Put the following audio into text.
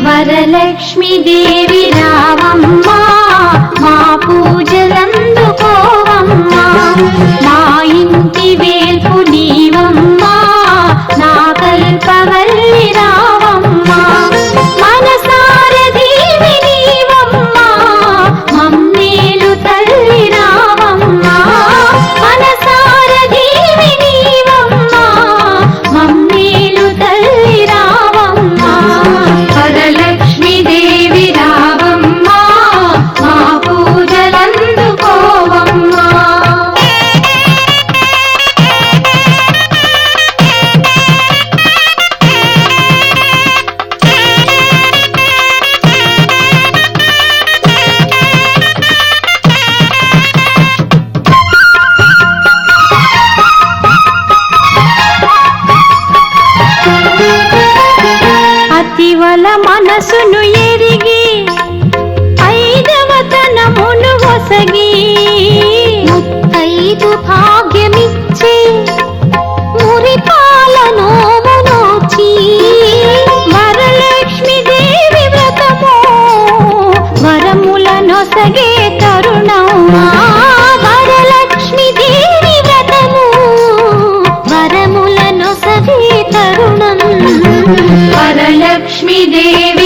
వరలక్ష్మి దేవి రావమ్మా మా పూజలందుకోవమ్మా మా ఇంటి వేల్పు నీవమ్మా నా కల్పవల్లి రావమ్మా మనసార దీవి నీవమ్మా మమ్మేలు తల్లి రావమ్మా మనసార దీవి నీవమ్మా మమ్మేలు తల్లి రావమ్మా వరలక్ష్మి దేవి రావమ్మా మా పూజలందుకోవమ్మా అతివల మనసును ఎరిగి ఐదవతనమును ఒసగి ముత్తైదు భాగ్యమిచ్చి మురిపాలనోము నోచి వరలక్ష్మి దేవి వ్రతము వరములనొసగే తరుణమా వరలక్ష్మి దేవి వ్రతము వరములనొసగే తరుణం వరలక్ష్మి దేవి